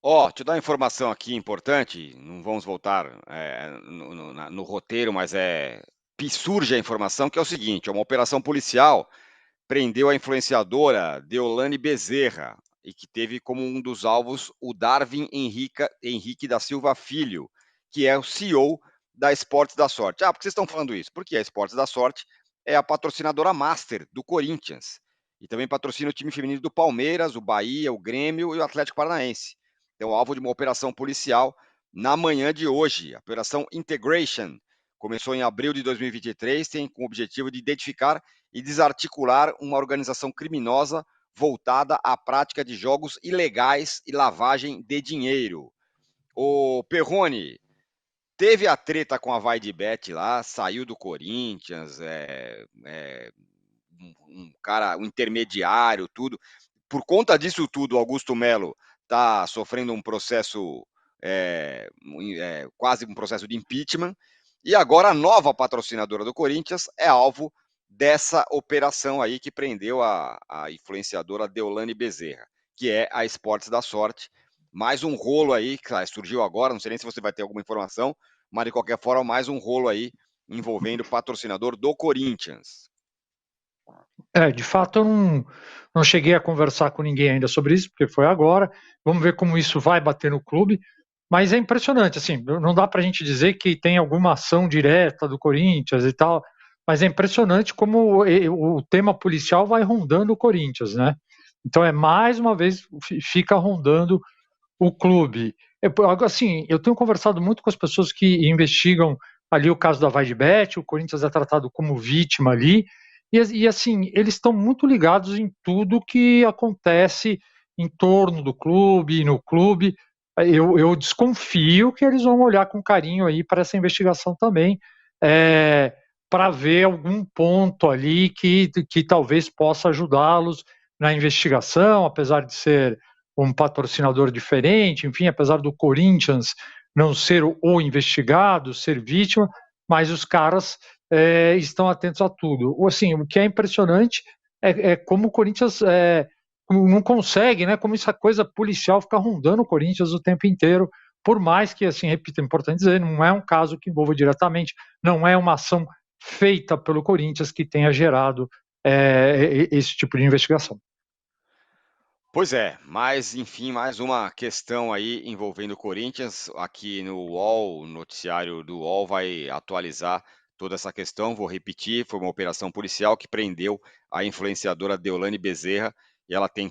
Deixa eu dar uma informação aqui importante, não vamos voltar no roteiro, mas surge a informação que é o seguinte: uma operação policial prendeu a influenciadora Deolane Bezerra, e que teve como um dos alvos o Darwin Henrique da Silva Filho, que é o CEO da Esportes da Sorte. Por que vocês estão falando isso? Porque a Esportes da Sorte é a patrocinadora master do Corinthians, e também patrocina o time feminino do Palmeiras, o Bahia, o Grêmio e o Atlético Paranaense. Então, alvo de uma operação policial na manhã de hoje. A Operação Integration começou em abril de 2023, tem como objetivo de identificar e desarticular uma organização criminosa voltada à prática de jogos ilegais e lavagem de dinheiro. O Perrone, teve a treta com a Vai de Bet lá, saiu do Corinthians, um intermediário, tudo. Por conta disso tudo, o Augusto Melo está sofrendo um processo, quase um processo de impeachment, e agora a nova patrocinadora do Corinthians é alvo dessa operação aí que prendeu a influenciadora Deolane Bezerra, que é a Esportes da Sorte. Mais um rolo aí, que surgiu agora, não sei nem se você vai ter alguma informação, mas de qualquer forma, mais um rolo aí envolvendo o patrocinador do Corinthians. De fato, eu não cheguei a conversar com ninguém ainda sobre isso, porque foi agora. Vamos ver como isso vai bater no clube. Mas é impressionante, assim, não dá para a gente dizer que tem alguma ação direta do Corinthians e tal, mas é impressionante como o tema policial vai rondando o Corinthians, né? Então, mais uma vez, fica rondando o clube. Assim, eu tenho conversado muito com as pessoas que investigam ali o caso da Vai de Bet, o Corinthians é tratado como vítima ali, e assim, eles estão muito ligados em tudo que acontece em torno do clube e no clube. Eu desconfio que eles vão olhar com carinho aí para essa investigação também, para ver algum ponto ali que talvez possa ajudá-los na investigação, apesar de ser um patrocinador diferente, enfim, apesar do Corinthians não ser o investigado, ser vítima, mas os caras estão atentos a tudo. Assim, o que é impressionante é como o Corinthians não consegue, né? Como essa coisa policial fica rondando o Corinthians o tempo inteiro, por mais que, assim, repito, é importante dizer, não é um caso que envolva diretamente, não é uma ação feita pelo Corinthians que tenha gerado esse tipo de investigação. Pois é, mas enfim, mais uma questão aí envolvendo o Corinthians. Aqui no UOL, o noticiário do UOL vai atualizar toda essa questão. Vou repetir, foi uma operação policial que prendeu a influenciadora Deolane Bezerra, e ela tem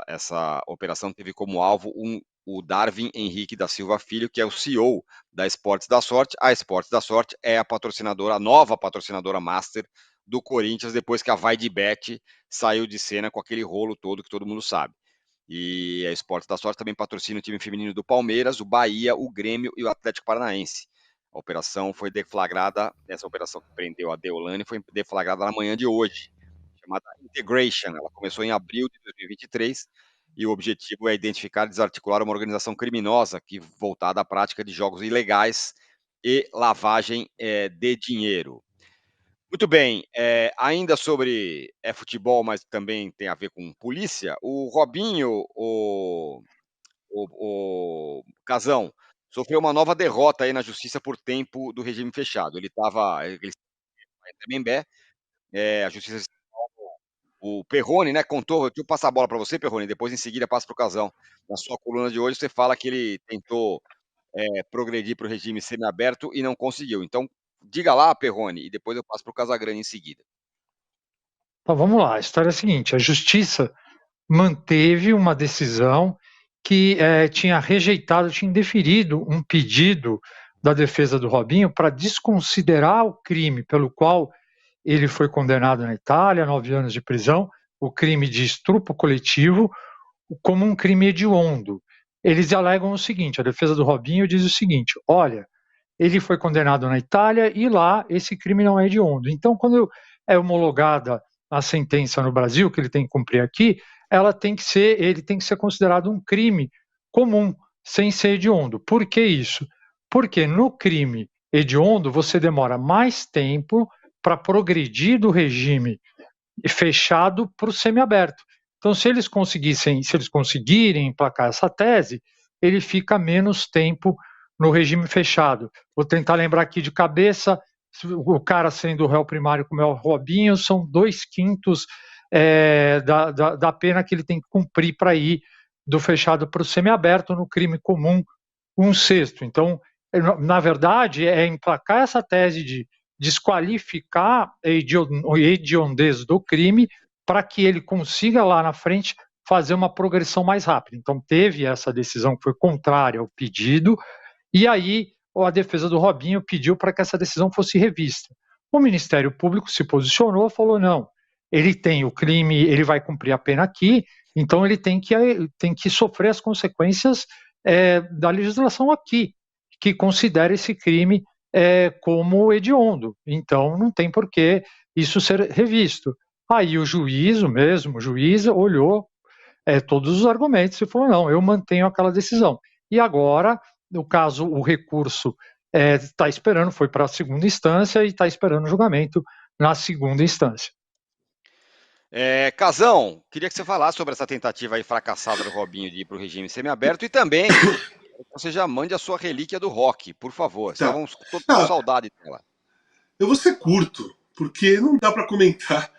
essa operação teve como alvo o Darwin Henrique da Silva Filho, que é o CEO da Esportes da Sorte. A Esportes da Sorte é a nova patrocinadora master do Corinthians, depois que a Vai de Bet saiu de cena com aquele rolo todo que todo mundo sabe. E a Esportes da Sorte também patrocina o time feminino do Palmeiras, o Bahia, o Grêmio e o Atlético Paranaense. A operação foi deflagrada, essa operação que prendeu a Deolane foi deflagrada na manhã de hoje, chamada Integration. Ela começou em abril de 2023 e o objetivo é identificar e desarticular uma organização criminosa que voltada à prática de jogos ilegais e lavagem de dinheiro. Muito bem, ainda sobre futebol, mas também tem a ver com polícia, o Robinho, o Casão, sofreu uma nova derrota aí na justiça por tempo do regime fechado. Ele em Tremembé, a justiça, o Perrone, né, contou, deixa eu passar a bola para você, Perrone, depois em seguida passo para o Casão. Na sua coluna de hoje você fala que ele tentou progredir para o regime semiaberto e não conseguiu. Então, diga lá, Perrone, e depois eu passo para o Casagrande em seguida. Então, vamos lá, a história é a seguinte, a justiça manteve uma decisão que tinha rejeitado, tinha indeferido um pedido da defesa do Robinho para desconsiderar o crime pelo qual ele foi condenado na Itália, 9 anos de prisão, o crime de estupro coletivo, como um crime hediondo. Eles alegam o seguinte, a defesa do Robinho diz o seguinte, olha, ele foi condenado na Itália e lá esse crime não é hediondo. Então, quando é homologada a sentença no Brasil, que ele tem que cumprir aqui, ele tem que ser considerado um crime comum, sem ser hediondo. Por que isso? Porque no crime hediondo você demora mais tempo para progredir do regime fechado para o semiaberto. Então, se eles conseguirem emplacar essa tese, ele fica menos tempo no regime fechado. Vou tentar lembrar aqui de cabeça, o cara sendo o réu primário como é o Robinho, são 2/5 da pena que ele tem que cumprir para ir do fechado para o semiaberto, no crime comum, 1/6. Então, na verdade, é emplacar essa tese de desqualificar a hediondez do crime para que ele consiga lá na frente fazer uma progressão mais rápida. Então, teve essa decisão que foi contrária ao pedido, e aí a defesa do Robinho pediu para que essa decisão fosse revista. O Ministério Público se posicionou, falou: não, ele tem o crime, ele vai cumprir a pena aqui, então ele tem que sofrer as consequências da legislação aqui, que considera esse crime como hediondo. Então não tem por que isso ser revisto. Aí o juiz olhou todos os argumentos e falou: não, eu mantenho aquela decisão. E agora, no caso, o recurso está esperando, foi para a segunda instância e está esperando o julgamento na segunda instância. Casão, queria que você falasse sobre essa tentativa aí fracassada do Robinho de ir para o regime semiaberto e também você já mande a sua relíquia do rock, por favor. Tá. Estávamos todos com saudade dela. Eu vou ser curto, porque não dá para comentar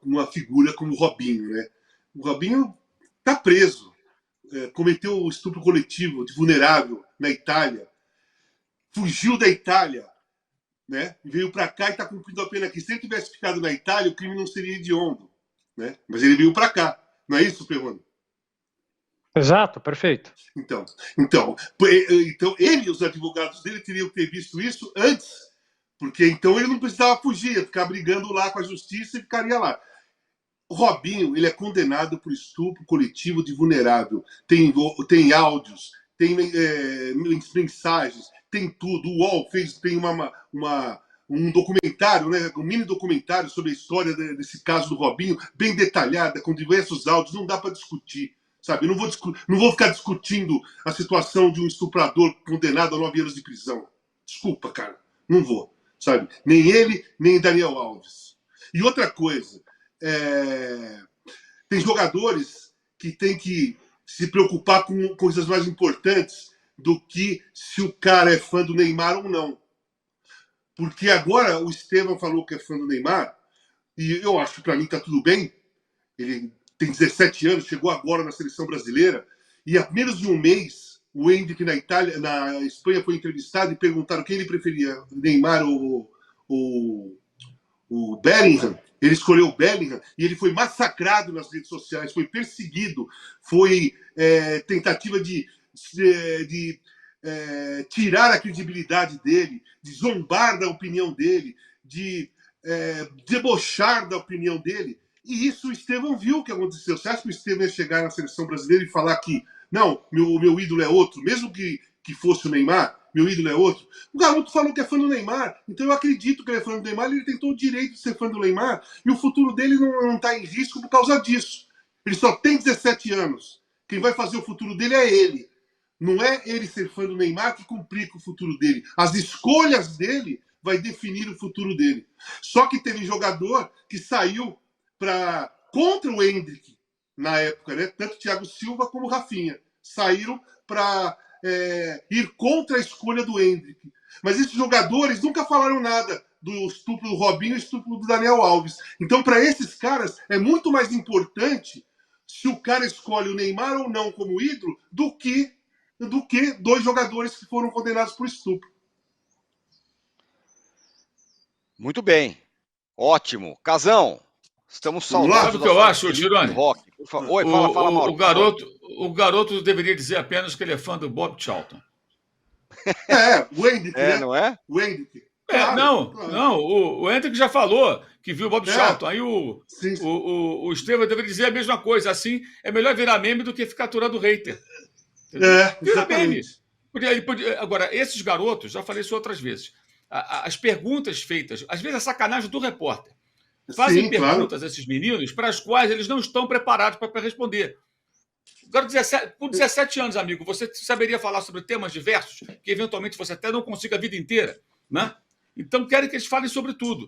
uma figura como o Robinho, né? O Robinho está preso, cometeu o estupro coletivo de vulnerável na Itália, fugiu da Itália, né? Veio para cá e está cumprindo a pena aqui. Se ele tivesse ficado na Itália, o crime não seria hediondo, né? Mas ele veio para cá, não é isso, Perrone? Exato, perfeito. Então, ele e os advogados dele teriam que ter visto isso antes, porque então ele não precisava fugir, ia ficar brigando lá com a justiça e ficaria lá. O Robinho, ele é condenado por estupro coletivo de vulnerável. Tem áudios, tem mensagens, tem tudo. O UOL tem um documentário, né, um mini documentário sobre a história desse caso do Robinho, bem detalhada, com diversos áudios. Não dá para discutir, sabe? Eu não vou ficar discutindo a situação de um estuprador condenado a 9 anos de prisão. Desculpa, cara, não vou, sabe? Nem ele, nem Daniel Alves. E outra coisa, tem jogadores que têm que se preocupar com coisas mais importantes do que se o cara é fã do Neymar ou não. Porque agora o Estevão falou que é fã do Neymar, e eu acho que para mim está tudo bem. Ele tem 17 anos, chegou agora na seleção brasileira, e há menos de um mês o Endrick na Espanha foi entrevistado e perguntaram quem ele preferia, Neymar ou o Bellingham. Ele escolheu o Bellingham e ele foi massacrado nas redes sociais, foi perseguido, foi tentativa de tirar a credibilidade dele, de zombar da opinião dele, de debochar da opinião dele. E isso o Estevão viu o que aconteceu. Você acha que o Estevão ia chegar na seleção brasileira e falar que não, meu ídolo é outro, mesmo que fosse o Neymar, meu ídolo é outro? O garoto falou que é fã do Neymar, então eu acredito que ele é fã do Neymar, ele tentou o direito de ser fã do Neymar, e o futuro dele não está em risco por causa disso. Ele só tem 17 anos. Quem vai fazer o futuro dele é ele. Não é ele ser fã do Neymar que complica o futuro dele. As escolhas dele vai definir o futuro dele. Só que teve jogador que saiu contra o Endrick na época, né? Tanto o Thiago Silva como o Rafinha saíram para ir contra a escolha do Endrick. Mas esses jogadores nunca falaram nada do estupro do Robinho e do estupro do Daniel Alves. Então, para esses caras, é muito mais importante se o cara escolhe o Neymar ou não como ídolo do que 2 jogadores que foram condenados por estupro. Muito bem. Ótimo. Casão, estamos saudados. Sabe o que eu acho, Girone? Rock. Oi, fala, Mauro. O garoto deveria dizer apenas que ele é fã do Bob Charlton. O Endrick, né? Não é? O Endrick. Claro. O Endrick já falou que viu o Bob Charlton. Aí o Estevão deveria dizer a mesma coisa. Assim, é melhor virar meme do que ficar aturando hater. Vira meme. Agora, esses garotos, já falei isso outras vezes, as perguntas feitas, às vezes a sacanagem do repórter, fazem perguntas a esses meninos para as quais eles não estão preparados para responder. Agora, com 17 anos, amigo, você saberia falar sobre temas diversos que eventualmente você até não consiga a vida inteira, né? Então, querem que eles falem sobre tudo.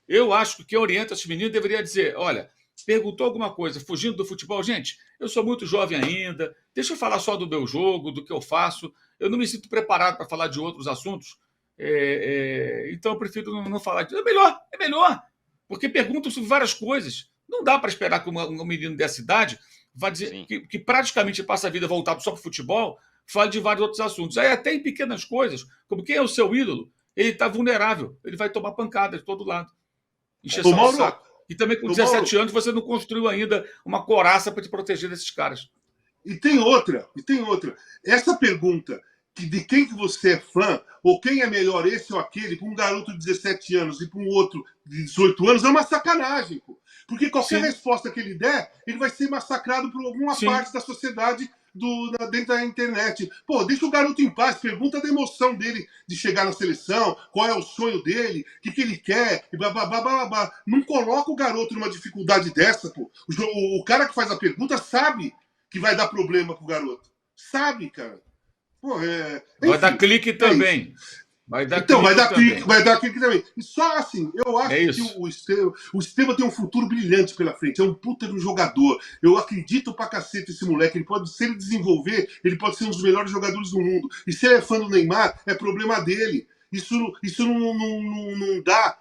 Eu acho que quem orienta esses meninos deveria dizer, olha, perguntou alguma coisa fugindo do futebol, gente, eu sou muito jovem ainda, deixa eu falar só do meu jogo, do que eu faço, eu não me sinto preparado para falar de outros assuntos, então eu prefiro não falar disso. É melhor, porque perguntam sobre várias coisas. Não dá para esperar que um menino dessa idade vai dizer que praticamente passa a vida voltado só para o futebol, fale de vários outros assuntos. Aí até em pequenas coisas, como quem é o seu ídolo, ele está vulnerável, ele vai tomar pancada de todo lado, encheção de saco. E também com 17 anos você não construiu ainda uma coraça para te proteger desses caras. E tem outra. Essa pergunta de quem que você é fã, ou quem é melhor, esse ou aquele, para um garoto de 17 anos e para um outro de 18 anos, é uma sacanagem, pô. Porque qualquer resposta que ele der, ele vai ser massacrado por alguma parte da sociedade dentro da internet. Pô, deixa o garoto em paz, pergunta da emoção dele de chegar na seleção, qual é o sonho dele, o que ele quer, e blá, blá, blá, blá, blá. Não coloca o garoto numa dificuldade dessa, pô. O cara que faz a pergunta sabe que vai dar problema pro garoto. Sabe, cara. Pô, vai dar clique também. Vai dar clique também. E só assim, eu acho que o Estevão tem um futuro brilhante pela frente. É um puta de um jogador. Eu acredito pra cacete esse moleque. Ele pode, se ele desenvolver, ele pode ser um dos melhores jogadores do mundo. E se ele é fã do Neymar, é problema dele. Isso não dá.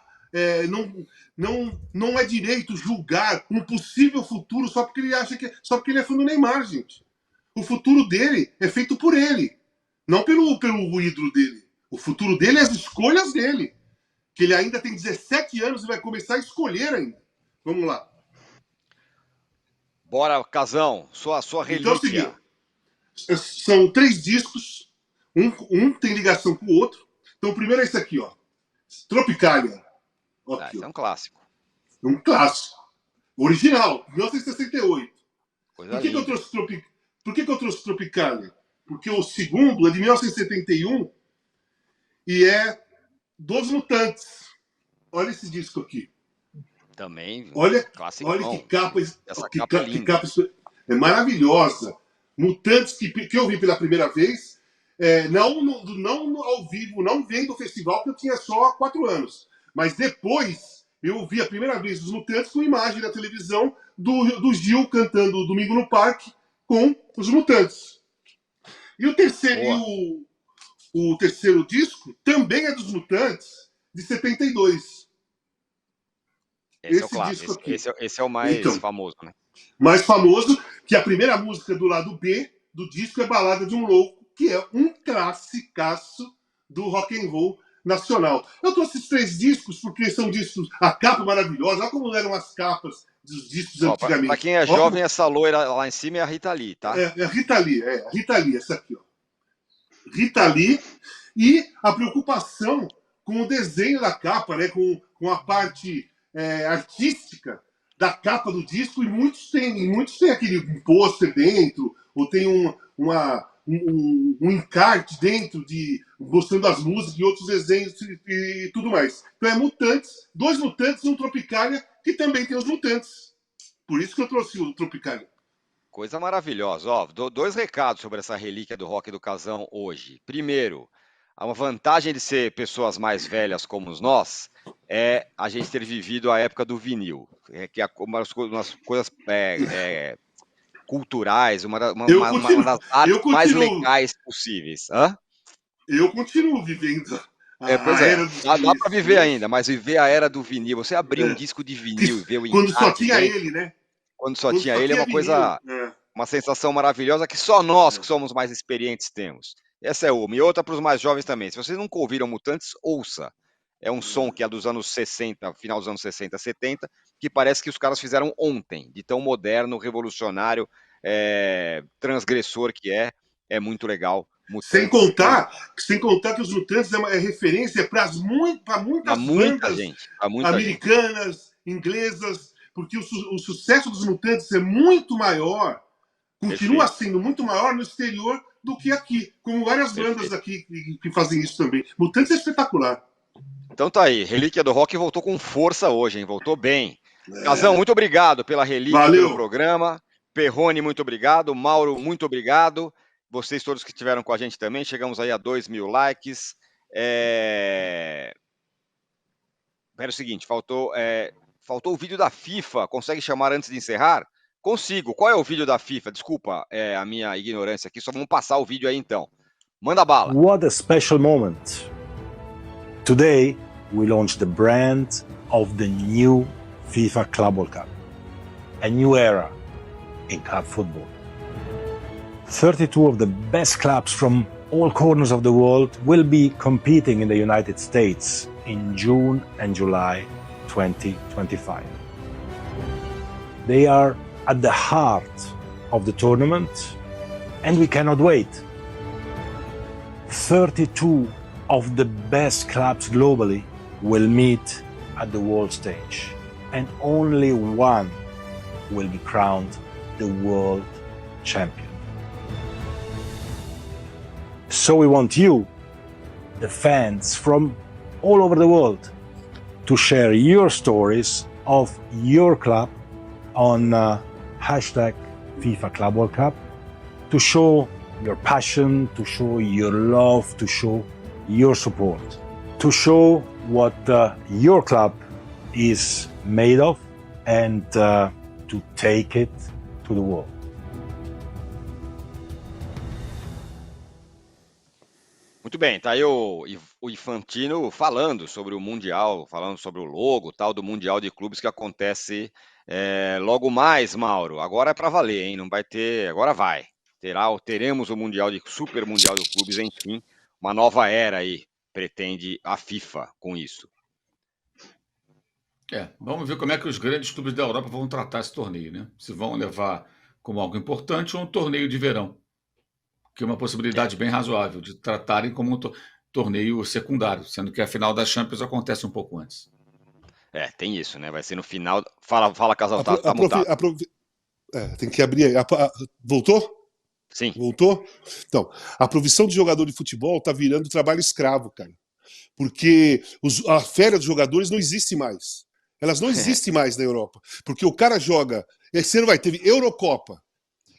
Não é direito julgar um possível futuro só porque ele acha só porque ele é fã do Neymar, gente. O futuro dele é feito por ele, não pelo ídolo dele. O futuro dele é as escolhas dele. Que ele ainda tem 17 anos e vai começar a escolher ainda. Vamos lá. Bora, Casão. Sua relíquia. Então é o seguinte. São 3 discos. Um tem ligação com o outro. Então o primeiro é esse aqui, ó. Tropicália. Esse é um clássico. Um clássico. Original, 1968. Por que eu trouxe Tropicália? Porque o segundo é de 1971 e é dos Mutantes. Olha esse disco aqui. Também. Olha que capa. Essa capa é linda. É maravilhosa. Mutantes que eu vi pela primeira vez, não ao vivo, não vendo o festival, porque eu tinha só 4 anos. Mas depois eu vi a primeira vez os Mutantes com imagem na televisão do Gil cantando Domingo no Parque com os Mutantes. E o terceiro disco também é dos Mutantes, de 72. Esse é o clássico. Esse é o mais famoso, né? Mais famoso, que a primeira música do lado B do disco é Balada de um Louco, que é um classicaço do rock and roll nacional. Eu trouxe esses 3 discos porque são discos, a capa maravilhosa, olha como eram as capas dos discos antigamente. Para quem é jovem, essa loira lá em cima é a Rita Lee, tá? É a Rita Lee, essa aqui, ó. Rita Lee, e a preocupação com o desenho da capa, né, com a parte artística da capa do disco, e muitos têm aquele pôster dentro, ou tem um encarte dentro mostrando as músicas e outros desenhos e tudo mais. Então é Mutantes, 2 Mutantes e um Tropicália, que também tem os Mutantes. Por isso que eu trouxe o Tropicália. Coisa maravilhosa. Ó, 2 recados sobre essa relíquia do rock do Casão hoje. Primeiro, uma vantagem de ser pessoas mais velhas como nós é a gente ter vivido a época do vinil, que é umas coisas culturais, uma das artes mais legais possíveis. Hã? Eu continuo vivendo a era do vinil. Dá para viver ainda, mas viver a era do vinil, você abrir um disco de vinil e ver o quando só tinha ele, né? Quando só tinha ele é uma coisa, uma sensação maravilhosa que só nós que somos mais experientes temos. Essa é uma. E outra para os mais jovens também. Se vocês nunca ouviram Mutantes, ouça. É um som que é dos anos 60, final dos anos 60, 70, que parece que os caras fizeram ontem, de tão moderno, revolucionário, transgressor que é muito legal. Mutantes, sem contar que os Mutantes é referência para muitas bandas americanas, inglesas, porque o sucesso dos Mutantes é muito maior, continua sendo muito maior no exterior do que aqui, como várias bandas aqui que fazem isso também. Mutantes é espetacular. Então tá aí, Relíquia do Rock voltou com força hoje, hein? Voltou bem. Casão, muito obrigado pela relíquia do programa. Perrone, muito obrigado. Mauro, muito obrigado. Vocês todos que estiveram com a gente também. Chegamos aí a 2.000 likes. Era o seguinte, faltou faltou o vídeo da FIFA. Consegue chamar antes de encerrar? Consigo. Qual é o vídeo da FIFA? Desculpa a minha ignorância aqui. Só vamos passar o vídeo aí então. Manda bala. What a special moment. Today, we launched the brand of the new FIFA Club World Cup. A new era in club football. 32 of the best clubs from all corners of the world will be competing in the United States in June and July 2025. They are at the heart of the tournament, and we cannot wait. 32 of the best clubs globally will meet at the world stage, and only one will be crowned the world champion. So we want you, the fans from all over the world, to share your stories of your club on hashtag FIFA Club World Cup, to show your passion, to show your love, to show your support, to show what your club is made of, and to take it to the world. Muito bem, tá aí o Infantino falando sobre o Mundial, falando sobre o logo tal do Mundial de Clubes que acontece logo mais, Mauro. Agora é para valer, hein? Não vai ter, agora vai. Teremos o Super Mundial de Clubes, enfim, uma nova era aí, pretende a FIFA com isso. Vamos ver como é que os grandes clubes da Europa vão tratar esse torneio, né? Se vão levar como algo importante ou um torneio de verão, que é uma possibilidade bem razoável de tratarem como um torneio secundário, sendo que a final da Champions acontece um pouco antes. Tem isso, né? Vai ser no final. Fala Casal, tá mutado. Tem que abrir aí. Voltou? Sim. Voltou? Então, a profissão de jogador de futebol tá virando trabalho escravo, cara. Porque a férias dos jogadores não existe mais. Elas não existem mais na Europa. Porque o cara joga... Esse ano teve Eurocopa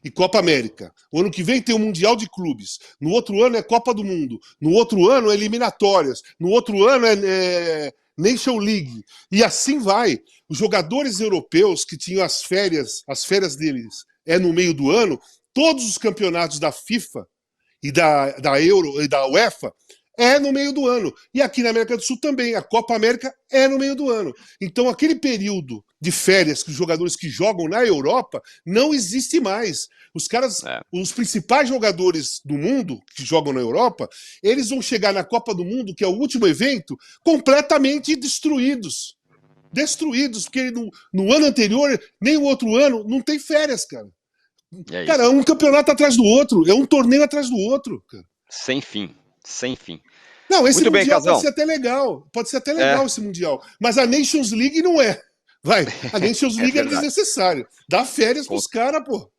e Copa América. O ano que vem tem o Mundial de Clubes. No outro ano é Copa do Mundo. No outro ano é eliminatórias. No outro ano é Nation League. E assim vai. Os jogadores europeus que tinham as férias deles no meio do ano, todos os campeonatos da FIFA e da Euro e da UEFA no meio do ano. E aqui na América do Sul também. A Copa América no meio do ano. Então, aquele período de férias que os jogadores que jogam na Europa não existe mais. Os caras, os principais jogadores do mundo que jogam na Europa, eles vão chegar na Copa do Mundo, que é o último evento, completamente destruídos. Destruídos, porque no ano anterior, nem o outro ano, não tem férias, cara. Cara, é um campeonato atrás do outro, é um torneio atrás do outro, cara. Sem fim. Não, esse Muito bem, Mundial Casão. pode ser até legal esse Mundial, mas a Nations League não é. A Nations League é desnecessário. Dá férias pros caras, pô.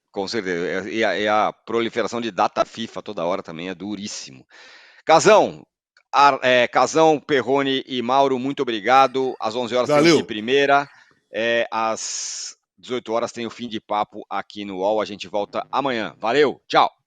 Com certeza, e a proliferação de data FIFA toda hora também é duríssimo. Casão, Perrone e Mauro, muito obrigado. Às 11 horas tem o de primeira, às 18 horas tem o fim de papo aqui no UOL. A gente volta amanhã. Valeu, tchau!